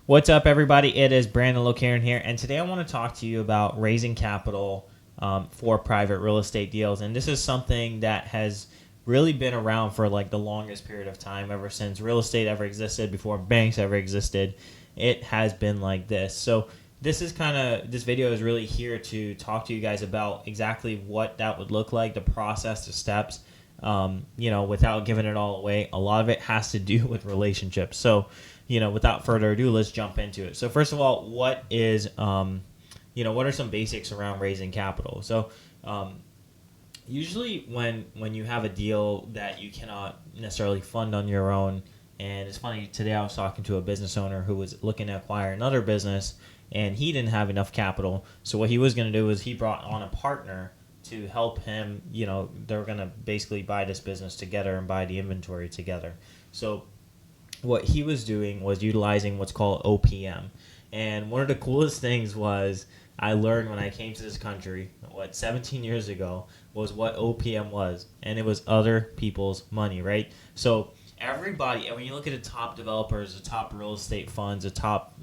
What's up, everybody? It is Brandon Locaron here, and today I want to talk to you about raising capital for private real estate deals. And this is something that has really been around for like the longest period of time, ever since real estate ever existed, before banks ever existed. It has been like this. So this video is really here to talk to you guys about exactly what that would look like, the process, the steps. Without giving it all away, a lot of it has to do with relationships. So, without further ado, let's jump into it. So first of all, what are some basics around raising capital? So, usually when you have a deal that you cannot necessarily fund on your own, and it's funny, today I was talking to a business owner who was looking to acquire another business, and he didn't have enough capital. So what he was going to do is he brought on a partner to help him. They're going to basically buy this business together and buy the inventory together. So what he was doing was utilizing what's called OPM. And one of the coolest things was I learned when I came to this country, 17 years ago, was what OPM was. And it was other people's money, right? So everybody, and when you look at the top developers, the top real estate funds, the top,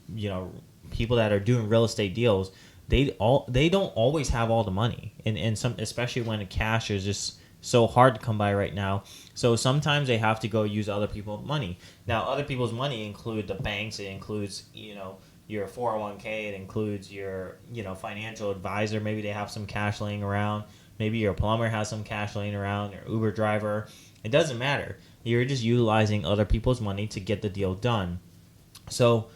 people that are doing real estate deals, they don't always have all the money. And some, especially when the cash is just so hard to come by right now. So sometimes they have to go use other people's money. Now, other people's money include the banks. It includes, your 401k. It includes your, financial advisor. Maybe they have some cash laying around. Maybe your plumber has some cash laying around, your Uber driver. It doesn't matter. You're just utilizing other people's money to get the deal done. So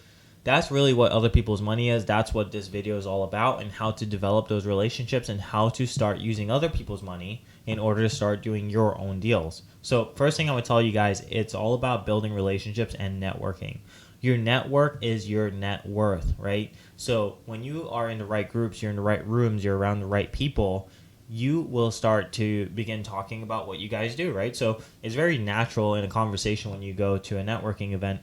that's really what other people's money is. That's what this video is all about, and how to develop those relationships and how to start using other people's money in order to start doing your own deals. So first thing I would tell you guys, it's all about building relationships and networking. Your network is your net worth, right? So when you are in the right groups, you're in the right rooms, you're around the right people, you will start to begin talking about what you guys do, right? So it's very natural in a conversation when you go to a networking event.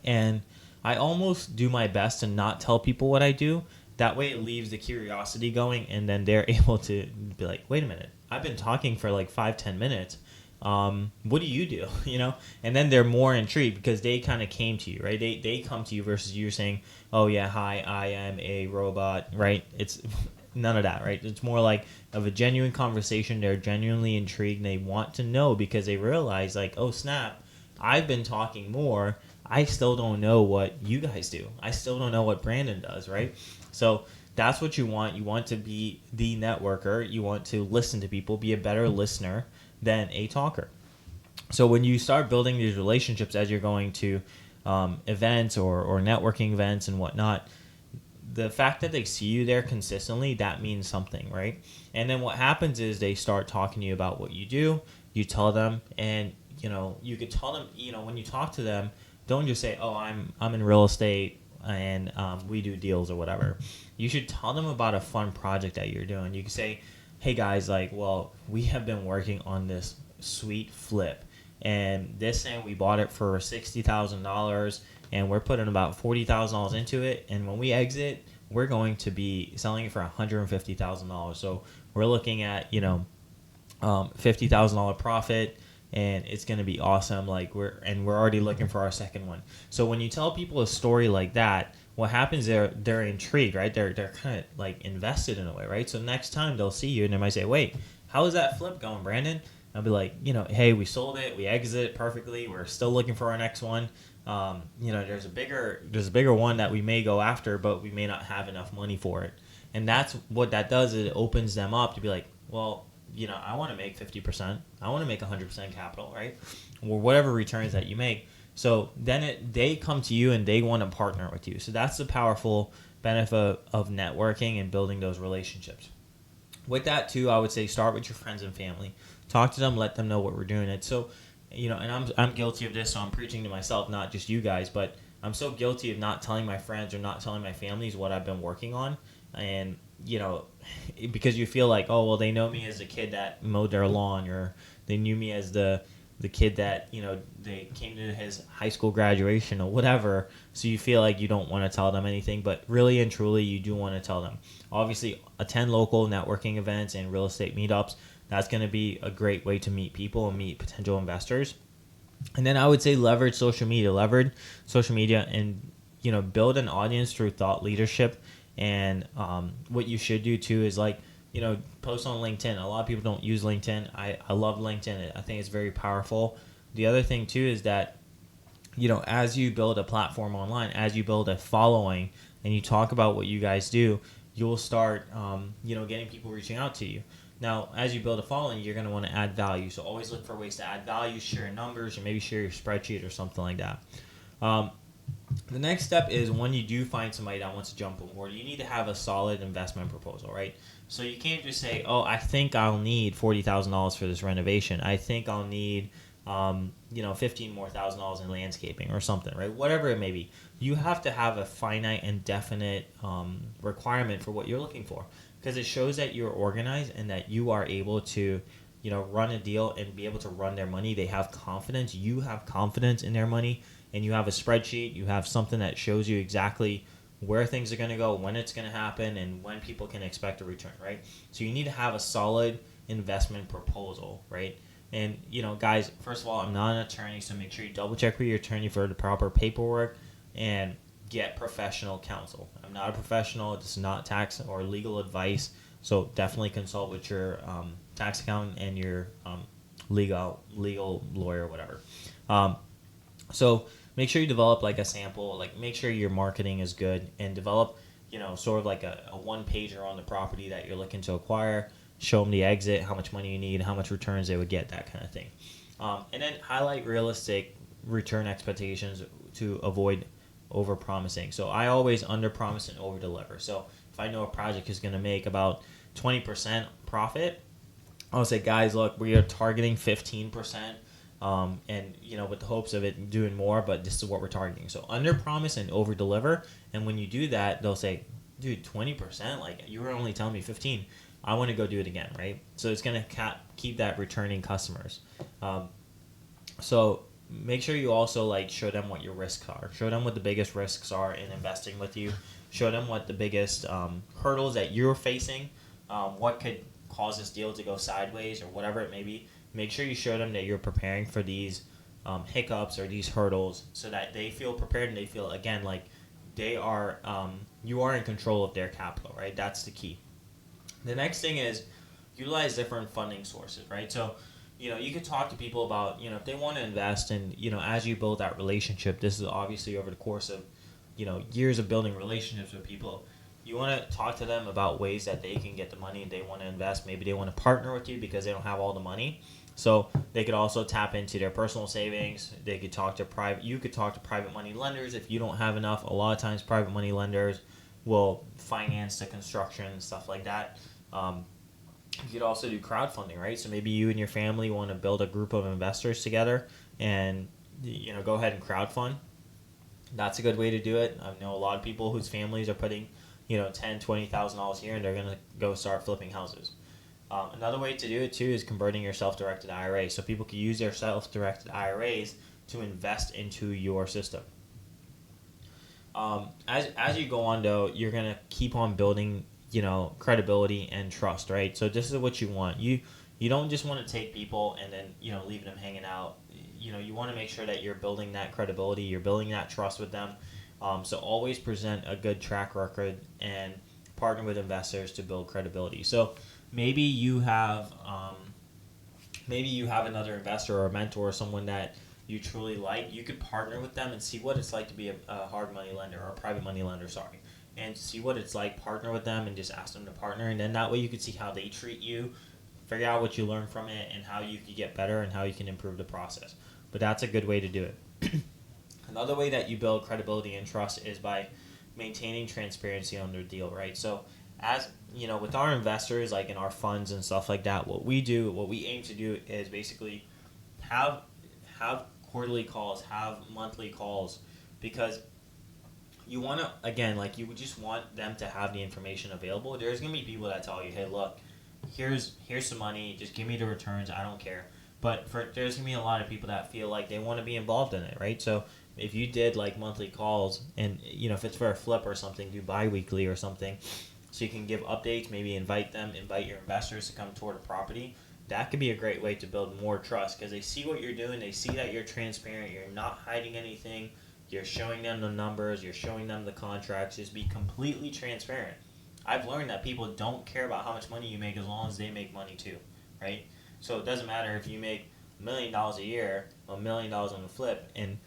And I almost do my best to not tell people what I do. That way it leaves the curiosity going, and then they're able to be like, wait a minute, I've been talking for like 5-10 minutes. What do you do? And then they're more intrigued because they kind of came to you, right? They come to you versus you saying, oh yeah, hi, I am a robot, right? It's none of that, right? It's more like of a genuine conversation. They're genuinely intrigued. And they want to know because they realize like, oh snap, I've been talking more. I still don't know what you guys do. I still don't know what Brandon does, right? So that's what you want. You want to be the networker. You want to listen to people, be a better listener than a talker. So when you start building these relationships as you're going to events or networking events and whatnot, the fact that they see you there consistently, that means something, right? And then what happens is they start talking to you about what you do. You tell them, and you could tell them, when you talk to them, don't just say, oh, I'm in real estate and we do deals or whatever. You should tell them about a fun project that you're doing. You can say, hey guys, we have been working on this sweet flip, and this thing, we bought it for $60,000 and we're putting about $40,000 into it. And when we exit, we're going to be selling it for $150,000. So we're looking at, $50,000 profit. And it's going to be awesome. We're already looking for our second one. So when you tell people a story like that, what happens, they're intrigued, right? They're kind of like invested in a way, right? So next time they'll see you and they might say, wait, how is that flip going, Brandon? I'll be like, hey, we sold it, we exited perfectly, we're still looking for our next one. There's a bigger one that we may go after, but we may not have enough money for it. And that's what that does, is it opens them up to be like, well, I want to make 50%. I want to make 100% capital, right? Or whatever returns that you make. So then they come to you and they want to partner with you. So that's the powerful benefit of networking and building those relationships. With that too, I would say start with your friends and family. Talk to them, let them know what we're doing. And so, and I'm guilty of this, so I'm preaching to myself, not just you guys, but I'm so guilty of not telling my friends or not telling my families what I've been working on. And because you feel like, oh, well, they know me as the kid that mowed their lawn, or they knew me as the kid that, they came to his high school graduation or whatever. So you feel like you don't want to tell them anything, but really and truly, you do want to tell them. Obviously, attend local networking events and real estate meetups. That's going to be a great way to meet people and meet potential investors. And then I would say leverage social media and build an audience through thought leadership. And what you should do too is like, post on LinkedIn. A lot of people don't use LinkedIn. I love LinkedIn. I think it's very powerful. The other thing too is that, as you build a platform online, as you build a following and you talk about what you guys do, you'll start, getting people reaching out to you. Now, as you build a following, you're going to want to add value. So always look for ways to add value, share numbers, or maybe share your spreadsheet or something like that. The next step is when you do find somebody that wants to jump on board, you need to have a solid investment proposal, right? So you can't just say, oh, I think I'll need $40,000 for this renovation. I think I'll need, $15,000 more in landscaping or something, right? Whatever it may be. You have to have a finite and definite requirement for what you're looking for, because it shows that you're organized and that you are able to, run a deal and be able to run their money. They have confidence. You have confidence in their money, and you have a spreadsheet. You have something that shows you exactly where things are going to go, when it's going to happen, and when people can expect a return, right? So you need to have a solid investment proposal, right? And, guys, first of all, I'm not an attorney, so make sure you double check with your attorney for the proper paperwork and get professional counsel. I'm not a professional. This is not tax or legal advice, so definitely consult with your tax accountant and your legal lawyer, whatever. So make sure you develop like a sample, like make sure your marketing is good, and develop, sort of like a one-pager on the property that you're looking to acquire. Show them the exit, how much money you need, how much returns they would get, that kind of thing. And then highlight realistic return expectations to avoid over-promising. So I always under-promise and over-deliver. So if I know a project is going to make about 20% profit, I'll say, guys, look, we are targeting 15%. And with the hopes of it doing more, but this is what we're targeting. So under promise and over deliver. And when you do that, they'll say, dude, 20%, like you were only telling me 15. I want to go do it again, right? So it's going to keep that returning customers. So make sure you also like show them what your risks are. Show them what the biggest risks are in investing with you. Show them what the biggest hurdles that you're facing, what could cause this deal to go sideways or whatever it may be. Make sure you show them that you're preparing for these hiccups or these hurdles, so that they feel prepared and they feel, again, like they are, you are in control of their capital, right? That's the key. The next thing is utilize different funding sources, right? So, you could talk to people about, if they want to invest, and, as you build that relationship, this is obviously over the course of, years of building relationships with people. You want to talk to them about ways that they can get the money and they want to invest. Maybe they want to partner with you because they don't have all the money. So they could also tap into their personal savings. They could talk to you could talk to private money lenders if you don't have enough. A lot of times private money lenders will finance the construction and stuff like that. You could also do crowdfunding, right? So maybe you and your family want to build a group of investors together and, go ahead and crowdfund. That's a good way to do it. I know a lot of people whose families are putting, $10,000, $20,000 here, and they're going to go start flipping houses. Another way to do it too is converting your self-directed IRA. So people can use their self-directed IRAs to invest into your system. As you go on though, you're gonna keep on building, credibility and trust, right? So this is what you want. You don't just want to take people and then leaving them hanging out. You want to make sure that you're building that credibility, you're building that trust with them. So always present a good track record and partner with investors to build credibility. So maybe you have another investor or a mentor or someone that you truly like. You could partner with them and see what it's like to be a hard money lender or a private money lender, and see what it's like. Partner with them and just ask them to partner, and then that way you can see how they treat you, figure out what you learn from it, and how you can get better and how you can improve the process. But that's a good way to do it. Another way that you build credibility and trust is by maintaining transparency on their deal, right? So as with our investors, like in our funds and stuff like that, what we aim to do is basically have quarterly calls, have monthly calls, because you want to, again, like you would just want them to have the information available. There's going to be people that tell you, hey, look, here's some money, just give me the returns, I don't care. But there's going to be a lot of people that feel like they want to be involved in it, right? So if you did like monthly calls, and if it's for a flip or something, do bi-weekly or something, so you can give updates, maybe invite your investors to come toward a property. That could be a great way to build more trust, because they see what you're doing, they see that you're transparent, you're not hiding anything, You're showing them the numbers. You're showing them the contracts. Just be completely transparent. I've learned that people don't care about how much money you make as long as they make money too, right? So it doesn't matter if you make $1 million a year, $1 million on the flip, and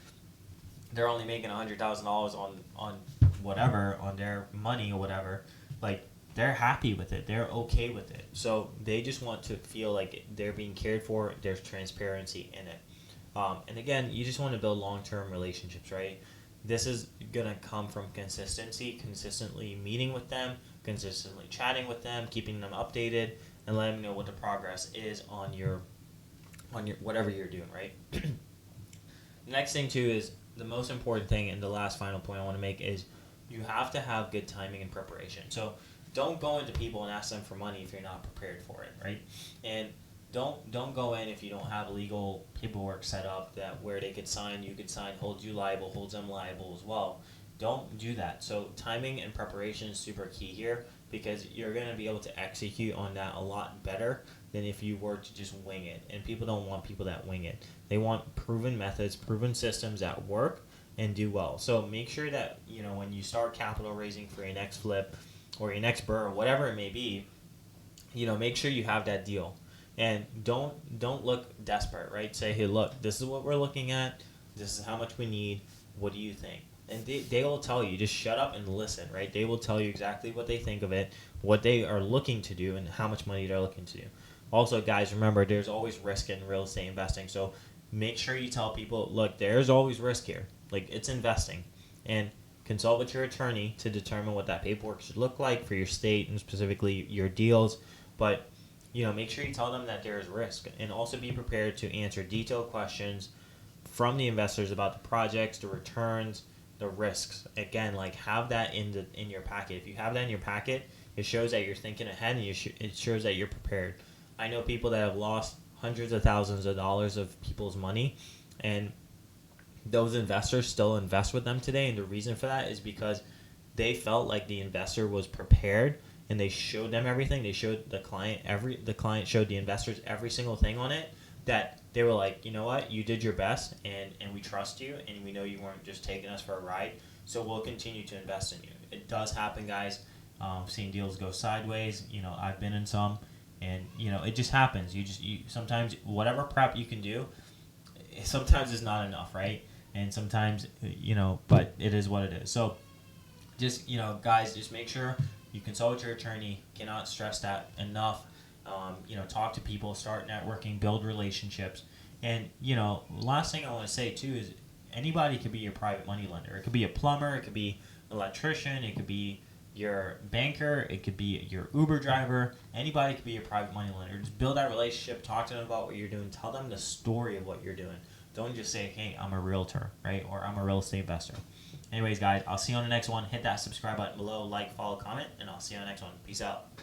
they're only making $100,000 on whatever, on their money or whatever. Like, they're happy with it. They're okay with it. So they just want to feel like they're being cared for. There's transparency in it. And again, you just want to build long-term relationships, right? This is gonna come from consistency, consistently meeting with them, consistently chatting with them, keeping them updated, and letting them know what the progress is on your whatever you're doing, right? The next thing too is the most important thing, and the last final point I want to make is you have to have good timing and preparation. So don't go into people and ask them for money if you're not prepared for it, right? And don't go in if you don't have legal paperwork set up that where they could sign, you could sign, holds you liable, holds them liable as well. Don't do that. So timing and preparation is super key here, because you're going to be able to execute on that a lot better than if you were to just wing it. And people don't want people that wing it. They want proven methods, proven systems that work and do well. So make sure that, when you start capital raising for your next flip or your next burr or whatever it may be, make sure you have that deal. And don't look desperate, right? Say, hey, look, this is what we're looking at. This is how much we need. What do you think? And they will tell you. Just shut up and listen, right? They will tell you exactly what they think of it, what they are looking to do, and how much money they're looking to do. Also, guys, remember, there's always risk in real estate investing. So make sure you tell people, look, there's always risk here. Like, it's investing. And consult with your attorney to determine what that paperwork should look like for your state and specifically your deals. But make sure you tell them that there is risk, and also be prepared to answer detailed questions from the investors about the projects, the returns, the risks. Again, like, have that in your packet. If you have that in your packet, it shows that you're thinking ahead, and it shows that you're prepared. I know people that have lost hundreds of thousands of dollars of people's money, and those investors still invest with them today. And the reason for that is because they felt like the investor was prepared, and they showed them everything. They showed the client showed the investors every single thing on it, that they were like, you know what, you did your best, and we trust you, and we know you weren't just taking us for a ride, so we'll continue to invest in you. It does happen, guys. Seeing deals go sideways. I've been in some, and it just happens. You sometimes, whatever prep you can do, sometimes is not enough, right? And sometimes, but it is what it is. So just, guys, just make sure you consult with your attorney. Cannot stress that enough. Talk to people, start networking, build relationships. And, last thing I want to say too is anybody could be your private money lender. It could be a plumber, it could be an electrician, it could be your banker, it could be your Uber driver. Anybody could be your private money lender. Just build that relationship, talk to them about what you're doing, tell them the story of what you're doing. Don't just say, hey, I'm a realtor, right? Or I'm a real estate investor. Anyways, guys, I'll see you on the next one. Hit that subscribe button below, like, follow, comment, and I'll see you on the next one. Peace out.